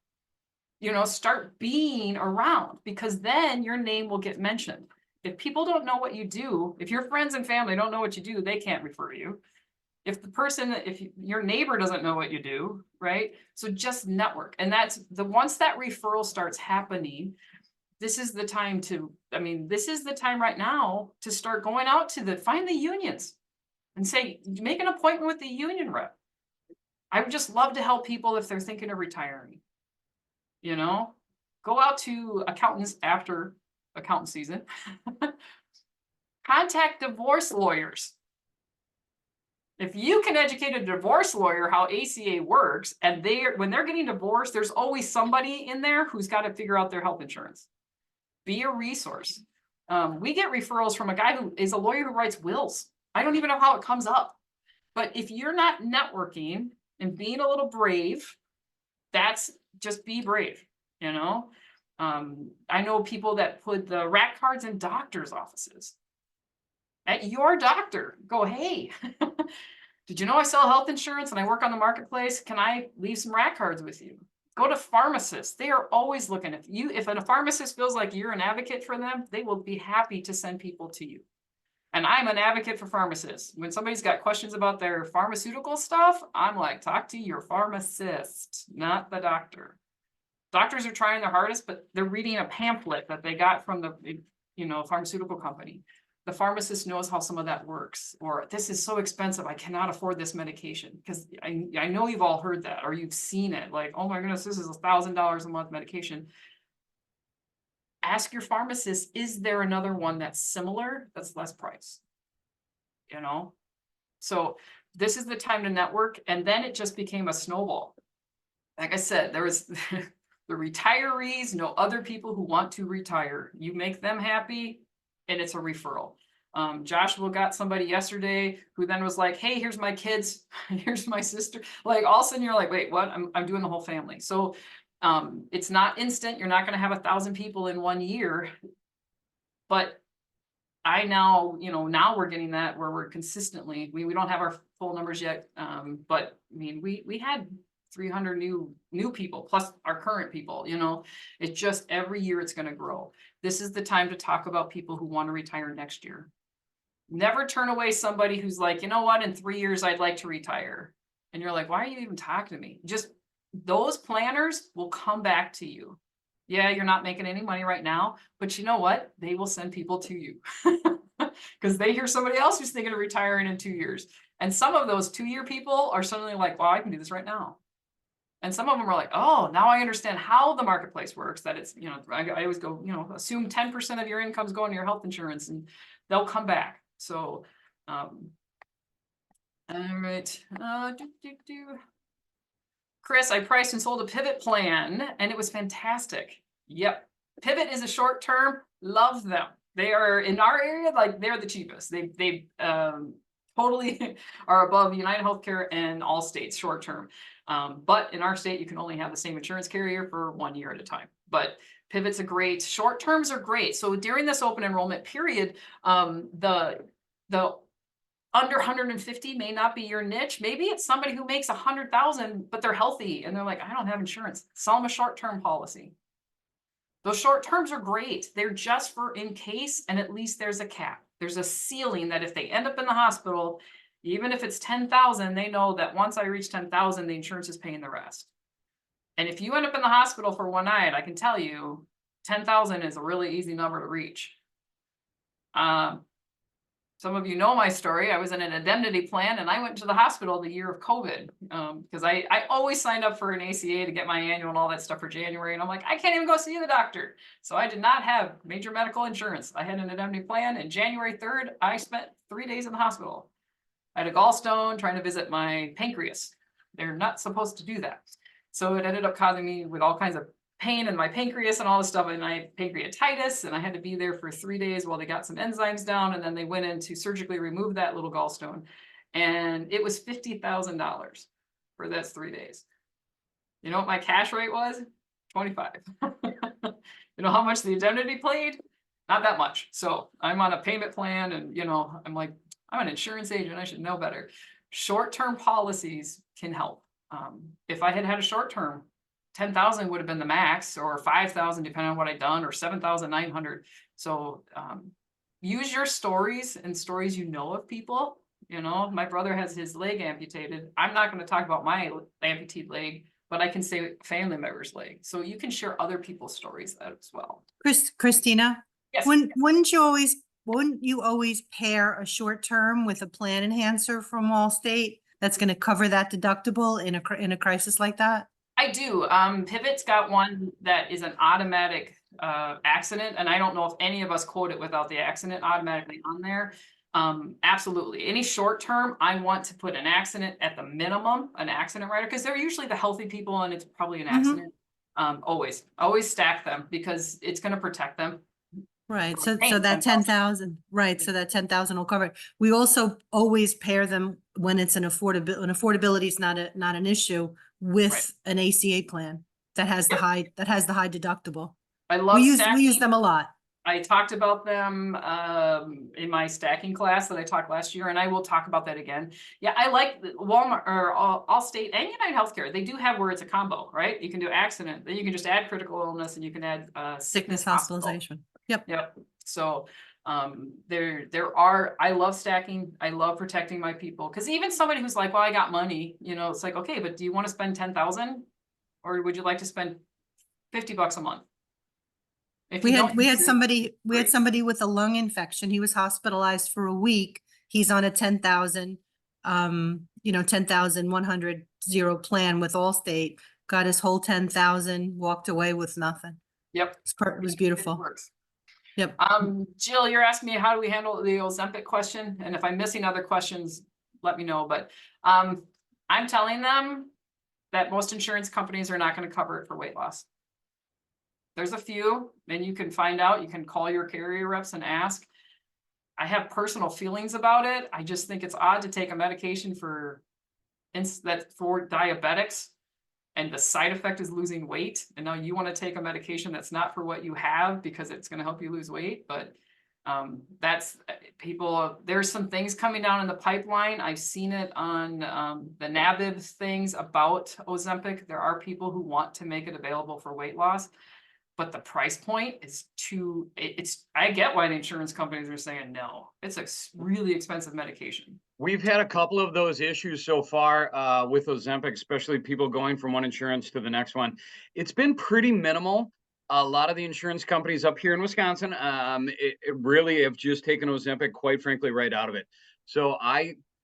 Start being around, because then your name will get mentioned. If people don't know what you do, if your friends and family don't know what you do, they can't refer you. If your neighbor doesn't know what you do, right? So just network. And once that referral starts happening, this is the time right now to start going out to find the unions and say, make an appointment with the union rep. I would just love to help people if they're thinking of retiring. Go out to accountants after accountant season. Contact divorce lawyers. If you can educate a divorce lawyer how ACA works, and when they're getting divorced, there's always somebody in there who's got to figure out their health insurance. Be a resource. We get referrals from a guy who is a lawyer who writes wills. I don't even know how it comes up. But if you're not networking and being a little brave, just be brave, I know people that put the rack cards in doctors' offices. At your doctor, go, hey, did you know I sell health insurance and I work on the marketplace? Can I leave some rack cards with you? Go to pharmacists. They are always looking at you. If a pharmacist feels like you're an advocate for them, they will be happy to send people to you. And I'm an advocate for pharmacists. When somebody's got questions about their pharmaceutical stuff, I'm like, talk to your pharmacist, not the doctor. Doctors are trying their hardest, but they're reading a pamphlet that they got from the pharmaceutical company. The pharmacist knows how some of that works, or this is so expensive, I cannot afford this medication. Because I know you've all heard that, or you've seen it, like, oh my goodness, this is $1,000 a month medication. Ask your pharmacist, is there another one that's similar, that's less price? So this is the time to network. And then it just became a snowball. Like I said, there was the retirees know other people who want to retire. You make them happy, and it's a referral. Joshua got somebody yesterday who then was like, hey, here's my kids, here's my sister. Like all of a sudden you're like, wait, what? I'm doing the whole family. So it's not instant. You're not going to have 1,000 people in 1 year. But I now, now we're getting that where we're consistently, we don't have our full numbers yet. But we had 300 new people plus our current people. It's just every year it's going to grow. This is the time to talk about people who want to retire next year. Never turn away somebody who's like, you know what, in 3 years I'd like to retire. And you're like, why are you even talking to me? Just those planners will come back to you. Yeah, you're not making any money right now, but you know what? They will send people to you because they hear somebody else who's thinking of retiring in 2 years. And some of those 2-year people are suddenly like, well, I can do this right now. And some of them are like, oh, now I understand how the marketplace works, that it's, I always go, assume 10% of your income's going to your health insurance, and they'll come back. So, all right. Chris, I priced and sold a Pivot plan and it was fantastic. Yep. Pivot is a short term. Love them. They are in our area, like they're the cheapest. They totally are above United Healthcare and Allstate short term. But in our state, you can only have the same insurance carrier for 1 year at a time. But Pivot's a great, short terms are great. So during this open enrollment period, the under 150 may not be your niche. Maybe it's somebody who makes 100,000, but they're healthy and they're like, I don't have insurance. Sell them a short-term policy. Those short terms are great. They're just for in case, and at least there's a cap. There's a ceiling that if they end up in the hospital, even if it's 10,000, they know that once I reach 10,000, the insurance is paying the rest. And if you end up in the hospital for one night, I can tell you 10,000 is a really easy number to reach. Some of you know my story. I was in an indemnity plan and I went to the hospital the year of COVID because I always signed up for an ACA to get my annual and all that stuff for January. And I'm like, I can't even go see the doctor. So I did not have major medical insurance. I had an indemnity plan, and January 3rd, I spent 3 days in the hospital. I had a gallstone trying to visit my pancreas. They're not supposed to do that. So it ended up causing me with all kinds of pain in my pancreas and all this stuff, and I had pancreatitis, and I had to be there for 3 days while they got some enzymes down, and then they went in to surgically remove that little gallstone, and it was $50,000 for those 3 days. You know what my cash rate was? 25. You know how much the indemnity paid? Not that much. So I'm on a payment plan, and I'm like, I'm an insurance agent, I should know better. Short-term policies can help. If I had had a short-term, 10,000 would have been the max, or 5,000 depending on what I'd done, or 7,900. So use your stories and stories of people. My brother has his leg amputated. I'm not going to talk about my amputated leg, but I can say family member's leg. So you can share other people's stories as well. Christina, Yes. wouldn't you always pair a short term with a plan enhancer from Allstate that's going to cover that deductible in a crisis like that? I do. Pivot's got one that is an automatic accident, and I don't know if any of us quote it without the accident automatically on there. Absolutely. Any short term, I want to put an accident at the minimum, an accident rider, because they're usually the healthy people and it's probably an accident. Always stack them because it's going to protect them. Right. From So paying that 10,000. 10,000, right. So that 10,000 will cover it. We also always pair them when it's when affordability is not an issue with Right. an ACA plan that has the high deductible. I love We use stacking. them a lot. I talked about them in my stacking class that I taught last year, and I will talk about that again. Yeah, I like Walmart or Allstate and United Healthcare. They do have where it's a combo, right? You can do accident, then you can just add critical illness, and you can add sickness Hospitalization. Yep. Yep. So there are, I love stacking. I love protecting my people, because even somebody who's like, well, I got money, it's like, okay, but do you want to spend 10,000 or would you like to spend $50 a month? If We you had don't, somebody great. with a lung infection. He was hospitalized for a week. He's on a 10,000, 10,100 plan with Allstate. Got his whole 10,000, walked away with nothing. Yep. It was It beautiful. works. Yep. Jill, you're asking me how do we handle the Ozempic question, and if I'm missing other questions, let me know. But I'm telling them that most insurance companies are not going to cover it for weight loss. There's a few, and you can find out. You can call your carrier reps and ask. I have personal feelings about it. I just think it's odd to take a medication for diabetics, and the side effect is losing weight. And now you want to take a medication that's not for what you have because it's going to help you lose weight. But that's people, there's some things coming down in the pipeline. I've seen it on the NABIB things about Ozempic. There are people who want to make it available for weight loss, but the price point is I get why the insurance companies are saying no. It's a really expensive medication. We've had a couple of those issues so far with Ozempic, especially people going from one insurance to the next one. It's been pretty minimal. A lot of the insurance companies up here in Wisconsin, it really have just taken Ozempic, quite frankly, right out of it. So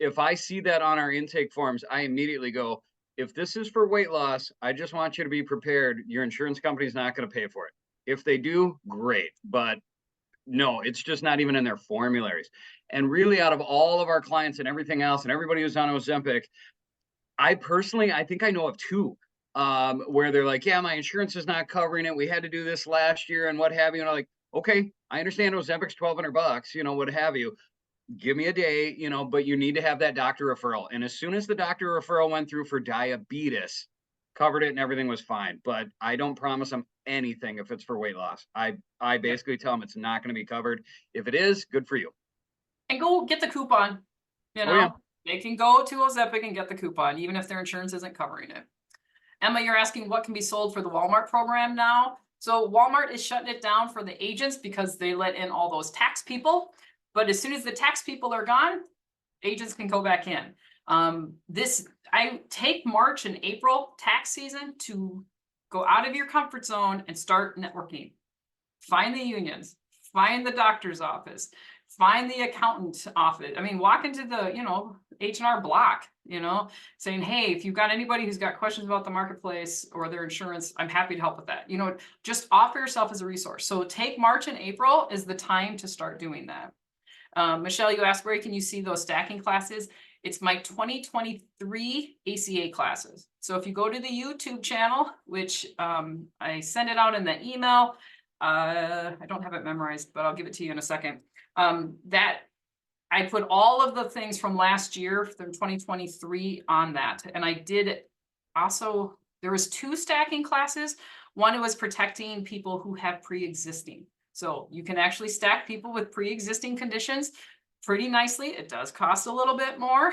if I see that on our intake forms, I immediately go, if this is for weight loss, I just want you to be prepared. Your insurance company is not going to pay for it. If they do, great. But no, it's just not even in their formularies. And really, out of all of our clients and everything else and everybody who's on Ozempic, I think I know of two where they're like, yeah, my insurance is not covering it. We had to do this last year and what have you. And I'm like, okay, I understand Ozempic's $1,200, what have you. Give me a day, but you need to have that doctor referral. And as soon as the doctor referral went through for diabetes, covered it and everything was fine. But I don't promise them anything if it's for weight loss. I basically tell them it's not going to be covered. If it is, good for you. And go get the coupon. You Oh, yeah. know, they can go to Ozepic and get the coupon, even if their insurance isn't covering it. Emma, you're asking what can be sold for the Walmart program now? So Walmart is shutting it down for the agents because they let in all those tax people. But as soon as the tax people are gone, agents can go back in. I take March and April tax season to go out of your comfort zone and start networking. Find the unions, find the doctor's office, find the accountant office. I mean, walk into the, H&R Block, saying, hey, if you've got anybody who's got questions about the marketplace or their insurance, I'm happy to help with that. Just offer yourself as a resource. So take March and April is the time to start doing that. Michelle, you asked, where can you see those stacking classes? It's my 2023 ACA classes. So if you go to the YouTube channel, which I send it out in the email, I don't have it memorized, but I'll give it to you in a second. That I put all of the things from last year, from 2023 on that. And I did also, there was 2 stacking classes. One was protecting people who have pre-existing. So you can actually stack people with pre-existing conditions pretty nicely. It does cost a little bit more.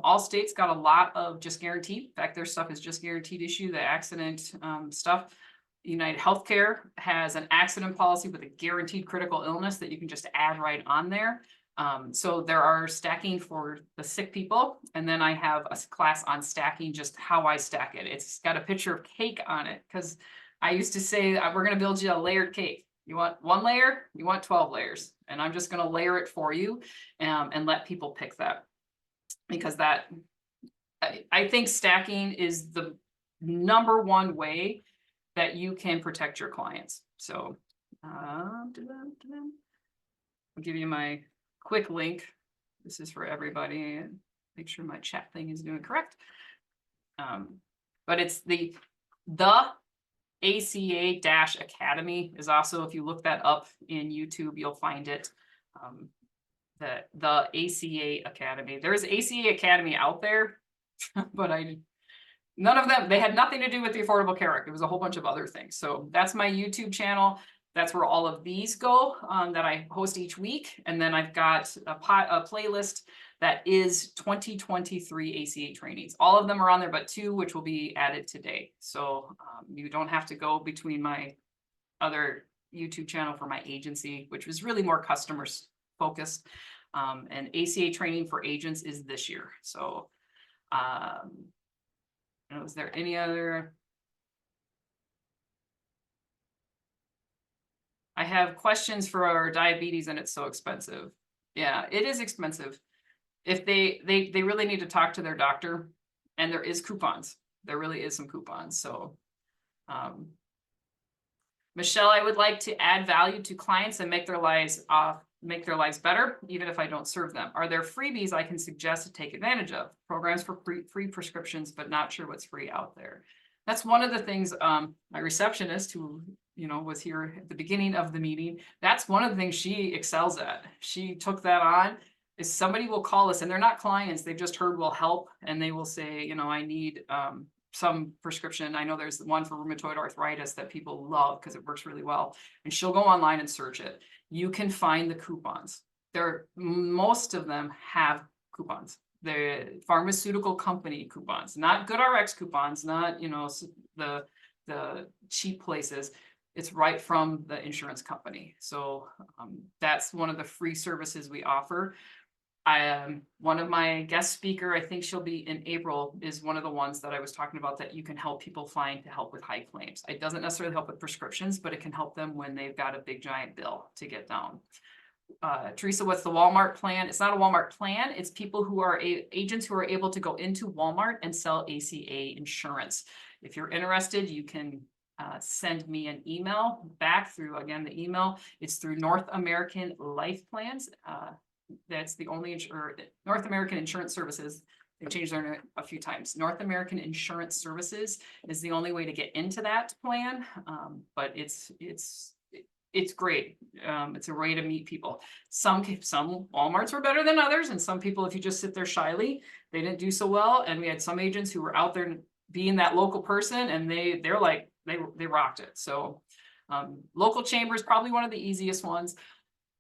Allstate's got a lot of just guaranteed. In fact, their stuff is just guaranteed issue, the accident stuff. United Healthcare has an accident policy with a guaranteed critical illness that you can just add right on there. So there are stacking for the sick people. And then I have a class on stacking, just how I stack it. It's got a picture of cake on it because I used to say, we're going to build you a layered cake. You want 1 layer, you want 12 layers. And I'm just going to layer it for you and let people pick that. Because I think stacking is the #1 way that you can protect your clients. So I'll give you my quick link. This is for everybody. Make sure my chat thing is doing correct. But it's the ACA-Academy is also, if you look that up in YouTube, you'll find it. The ACA Academy. There is ACA Academy out there, but none of them, they had nothing to do with the Affordable Care Act. It was a whole bunch of other things. So that's my YouTube channel. That's where all of these go that I host each week. And then I've got a playlist that is 2023 ACA trainings. All of them are on there, but 2, which will be added today. So you don't have to go between my other YouTube channel for my agency, which was really more customers focused. And ACA training for agents is this year. So is there any other? I have questions for our diabetes and it's so expensive. Yeah, it is expensive. If they really need to talk to their doctor, and there is coupons. There really is some coupons. So Michelle, I would like to add value to clients and make their lives better, even if I don't serve them. Are there freebies I can suggest to take advantage of? Programs for free prescriptions, but not sure what's free out there. That's one of the things, my receptionist who, was here at the beginning of the meeting, that's one of the things she excels at. She took that on, is somebody will call us and they're not clients, they've just heard we'll help. And they will say, I need some prescription. I know there's one for rheumatoid arthritis that people love because it works really well. And she'll go online and search it. You can find the coupons. Most of them have coupons. The pharmaceutical company coupons, not GoodRx coupons, not the cheap places. It's right from the insurance company. So that's one of the free services we offer. One of my guest speaker, I think she'll be in April, is one of the ones that I was talking about that you can help people find to help with high claims. It doesn't necessarily help with prescriptions, but it can help them when they've got a big giant bill to get down. Teresa, what's the Walmart plan? It's not a Walmart plan. It's people who are agents who are able to go into Walmart and sell ACA insurance. If you're interested, you can send me an email back through, again, the email. It's through North American Life Plans. That's the only North American Insurance Services. They've changed their name a few times. North American Insurance Services is the only way to get into that plan. But it's great. It's a way to meet people. Some Walmarts were better than others, and some people, if you just sit there shyly, they didn't do so well. And we had some agents who were out there being that local person, and they rocked it. So local chamber is probably one of the easiest ones.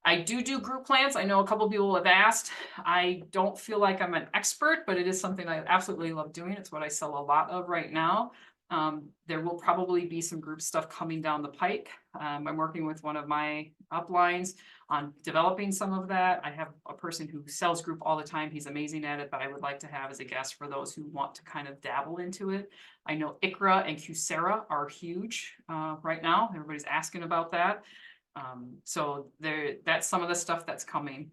I do group plans. I know a couple people have asked. I don't feel like I'm an expert, but it is something I absolutely love doing. It's what I sell a lot of right now. There will probably be some group stuff coming down the pike. I'm working with one of my uplines on developing some of that. I have a person who sells group all the time. He's amazing at it, but I would like to have as a guest for those who want to kind of dabble into it. I know ICRA and QSERA are huge right now. Everybody's asking about that. So that's some of the stuff that's coming.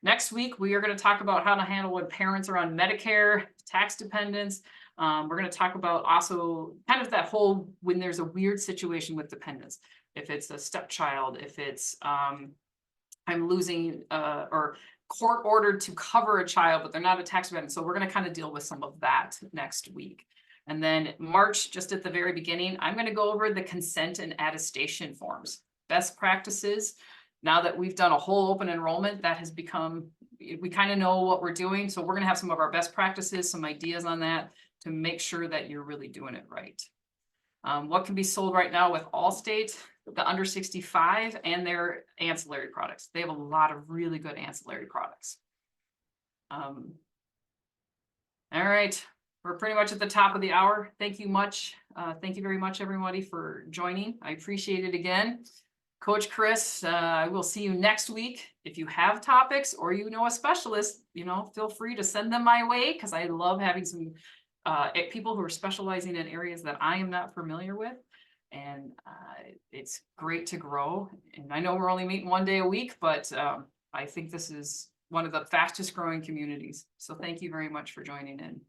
Next week, we are going to talk about how to handle when parents are on Medicare, tax dependents. We're going to talk about also kind of that whole, when there's a weird situation with dependents, if it's a stepchild, if it's, I'm losing, or court ordered to cover a child, but they're not a tax dependent. So we're going to kind of deal with some of that next week. And then March, just at the very beginning, I'm going to go over the consent and attestation forms, best practices. Now that we've done a whole open enrollment, that has become, we kind of know what we're doing. So we're going to have some of our best practices, some ideas on that to make sure that you're really doing it right. What can be sold right now with Allstate, the under 65 and their ancillary products. They have a lot of really good ancillary products. All right, we're pretty much at the top of the hour. Thank you much. Thank you very much, everybody, for joining. I appreciate it again. Coach Chris, I will see you next week. If you have topics or you know a specialist, feel free to send them my way, because I love having some people who are specializing in areas that I am not familiar with. And it's great to grow. And I know we're only meeting 1 day a week, but I think this is one of the fastest growing communities. So thank you very much for joining in.